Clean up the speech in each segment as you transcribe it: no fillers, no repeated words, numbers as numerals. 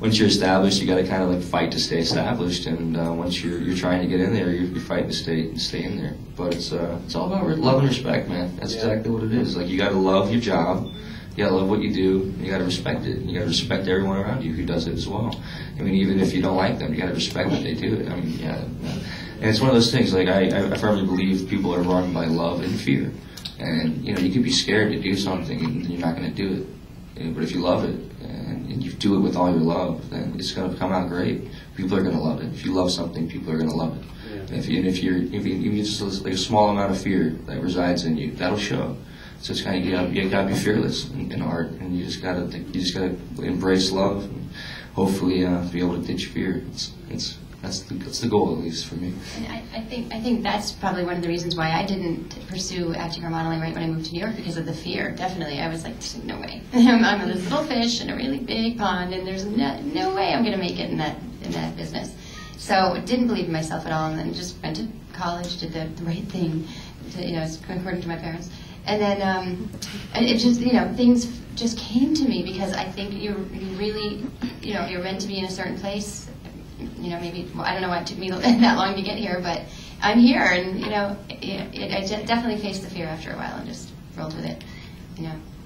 once you're established, you got to kind of like fight to stay established, and once you're trying to get in there, you're fighting to stay in there. But it's all about love and respect, man. That's exactly what it is. Like, you got to love your job. You gotta love what you do. You gotta respect it. You gotta respect everyone around you who does it as well. I mean, even if you don't like them, you gotta respect that they do it. I mean, yeah. And it's one of those things. Like, I firmly believe people are run by love and fear. And you know, you could be scared to do something and you're not gonna do it. But if you love it and you do it with all your love, then it's gonna come out great. People are gonna love it. If you love something, people are gonna love it. Yeah. And if even just like a small amount of fear that resides in you, that'll show. So it's kind of, you gotta be fearless in art, and you just gotta embrace love, and hopefully be able to ditch fear. That's the goal, at least for me. And I think that's probably one of the reasons why I didn't pursue acting or modeling right when I moved to New York, because of the fear. Definitely, I was like, no way. I'm this little fish in a really big pond, and there's no way I'm gonna make it in that business. So didn't believe in myself at all, and then just went to college, did the right thing, according to my parents. And then it just, things just came to me, because I think you really, you're meant to be in a certain place. Maybe, well, I don't know why it took me that long to get here, but I'm here, and I definitely faced the fear after a while and just rolled with it.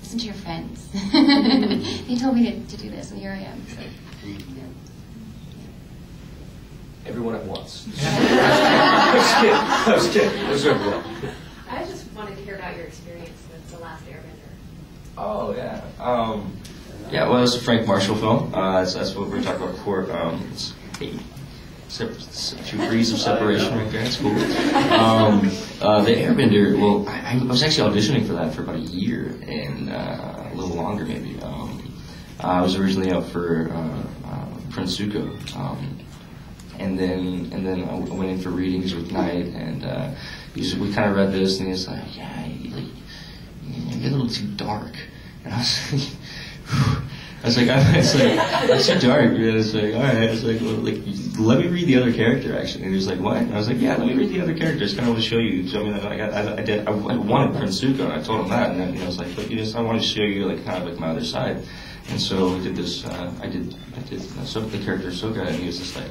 Listen to your friends. They told me to do this, and here I am. So, Everyone at once. I was kidding. I just wanted to hear about your experience with The Last Airbender. Oh, yeah. Yeah, well, it's a Frank Marshall film. That's what we're talking about before. It's 8 degrees of separation right there. It's cool. The Airbender, well, I was actually auditioning for that for about a year, and a little longer maybe. I was originally up for Prince Zuko. And then I went in for readings with Knight, and we kind of read this, and he was like, yeah, you're a little too dark. And I was like, that's too dark. And I was like, all right. I was like, well, let me read the other character, actually. And he was like, what? And I was like, yeah, let me read the other character. I just kind of want to show me that I wanted Prince Zuko, and I told him that, and then I was like, but I want to show you kind of my other side. And so we did this. I did the character Ahsoka, and he was just like,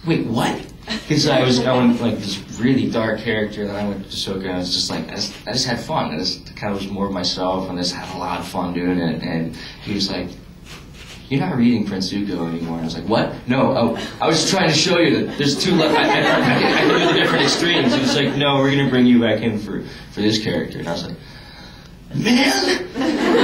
wait, what? Because I went like this really dark character, and then I went to Ahsoka, and I was just like, I just had fun. I just kind of was more of myself, and I just had a lot of fun doing it. And he was like, you're not reading Prince Zuko anymore. And I was like, what? No, I was just trying to show you that there's two levels. I can do the different extremes. He was like, no, we're going to bring you back in for this character. And I was like, man!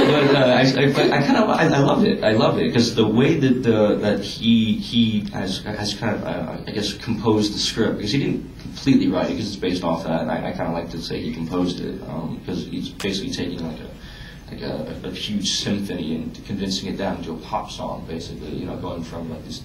But I loved it. I loved it because the way that he has kind of I guess composed the script, because he didn't completely write it because it's based off that. And I kind of like to say he composed it because he's basically taking like a huge symphony and condensing it down into a pop song, basically. Going from like this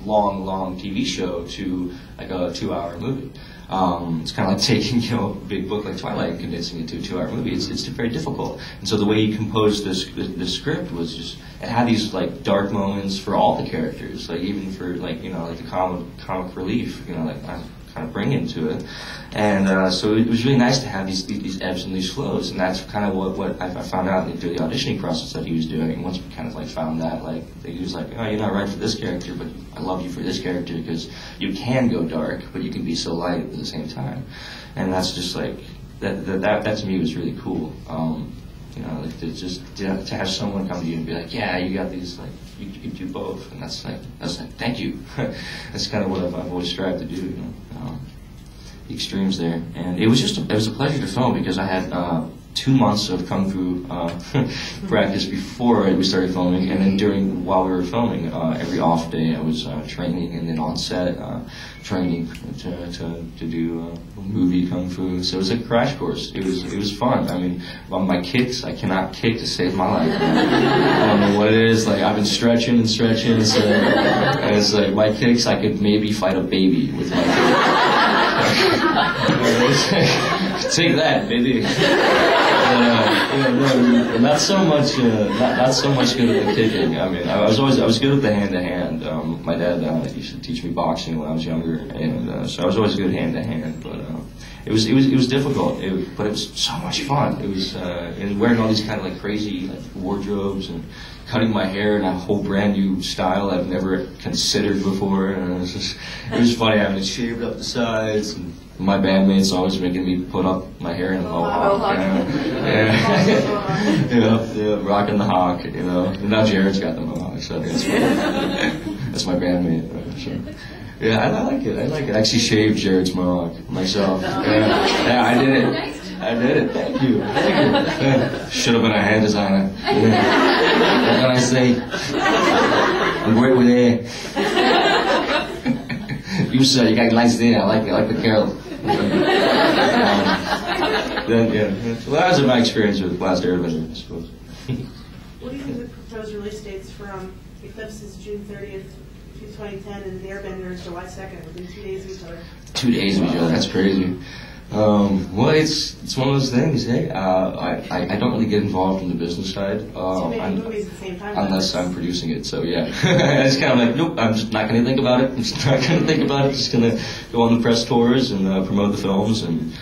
long TV show to like a 2-hour movie. It's kind of like taking a big book like Twilight and condensing it to a 2-hour movie. It's very difficult. And so the way he composed this script was just, it had these like dark moments for all the characters, like even for like the comic relief, kind of bring into it. And so it was really nice to have these ebbs and these flows, and that's kind of what I found out through the auditioning process that he was doing. Once we kind of like found that, like he was like, oh, you're not right for this character, but I love you for this character because you can go dark, but you can be so light at the same time. And that's just like that to me was really cool. Like to have someone come to you and be like, yeah, you got these, like you can do both, and that's like thank you. That's kind of what I've always strived to do. The extremes there, and it was a pleasure to film because I had 2 months of kung fu practice before we started filming, and then while we were filming, every off day I was training, and then on set training to do movie kung fu. So it was a crash course. It was fun. I mean, on my kicks, I cannot kick to save my life. I don't know what it is. Like I've been stretching, so, and it's like my kicks, I could maybe fight a baby with my kicks. Take that, baby. Not so much good at the kicking. I mean, I was good at the hand to hand. My dad used to teach me boxing when I was younger, and so I was always good hand to hand. But it was difficult, but it was so much fun. It was and wearing all these kind of like crazy like wardrobes and cutting my hair in a whole brand new style I've never considered before. And it was funny having it shaved up the sides. And my bandmates always making me put up my hair in a mohawk. Yeah, rocking the hawk, you know. And now Jared's got the mohawk, so I think it's funny. That's my bandmate. So. Yeah, I like it. I actually shaved Jared's mohawk myself. Yeah, I did it. Thank you. Yeah. Should have been a hair designer. What can I say? I'm great with hair. You said you got nice hair. I like the curl. Well, that was my experience with Last Airbender, I suppose. What do you think of the proposed release dates from Eclipse is June 30th, 2010, and the Airbender is July 2nd, within 2 days of each other? 2 days of each other, that's crazy. Well, it's one of those things, hey. I don't really get involved in the business side. Movies at the same time, unless I'm producing it, so yeah. It's kind of like, nope, I'm just not going to think about it. I'm just not going to think about it. Just going to go on the press tours and promote the films, and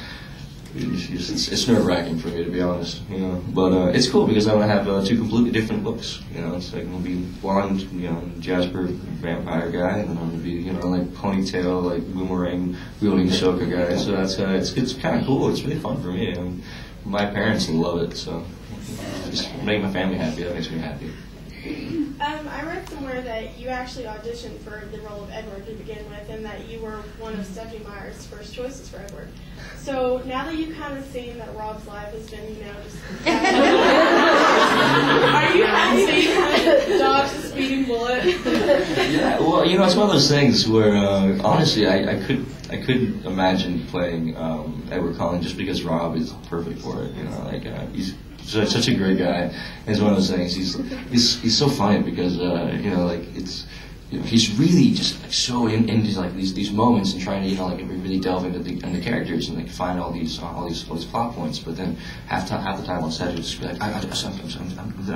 it's nerve-wracking for me, to be honest, you know. But it's cool because I'm going to have 2 completely different looks, you know. It's like I'm going to be blonde, you know, Jasper vampire guy, and then I'm going to be, you know, like ponytail, like boomerang wielding Soka guy. So it's kind of cool. It's really fun for me. And my parents love it, so just make my family happy. That makes me happy. I read somewhere that you actually auditioned for the role of Edward to begin with, and that you were one of Stephanie Meyer's first choices for Edward. So now that you've kind of seen that Rob's life has been, you know, just are you happy that you kind of dodged the speeding bullet? Yeah, well, you know, it's one of those things where honestly, I couldn't imagine playing Edward Cullen just because Rob is perfect for it. You know, like he's such a great guy. And it's one of those things. He's so funny because you know, like it's. You know, he's really just like so into like these moments and trying to, you know, like really delve into the characters and like find all these plot points. But then half the time on set, he'll just be like, I'm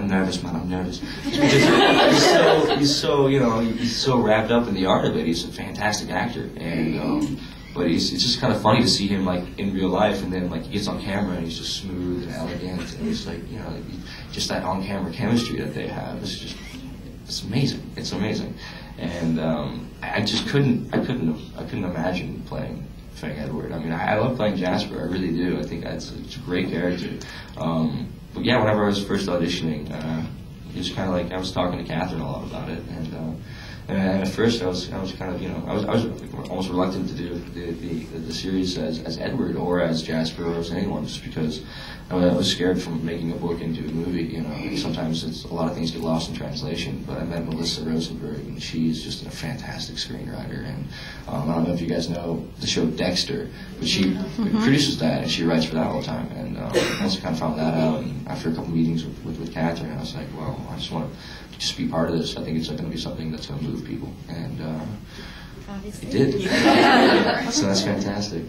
nervous, man, I'm nervous. He's so you know, he's so wrapped up in the art of it. He's a fantastic actor, and but it's just kind of funny to see him like in real life, and then like he gets on camera and he's just smooth and elegant, and he's like, you know, like, just that on camera chemistry that they have is just. It's amazing. It's amazing, and I just couldn't imagine playing Edward. I mean, I love playing Jasper. I really do. I think it's a great character. But yeah, whenever I was first auditioning, it was kind of like I was talking to Catherine a lot about it, and at first I was kind of, you know, I was almost reluctant to do the series as Edward or as Jasper or as anyone, just because I was scared from making a book into a movie. You know, sometimes a lot of things get lost in translation. But I met Melissa Rosenberg, and she's just a fantastic screenwriter. And I don't know if you guys know the show Dexter, but she produces that and she writes for that all the time. And I also kind of found that out. And after a couple meetings with Catherine, I was like, well, I just want to just be part of this. I think it's going to be something that's going to move people, and it did. So that's fantastic.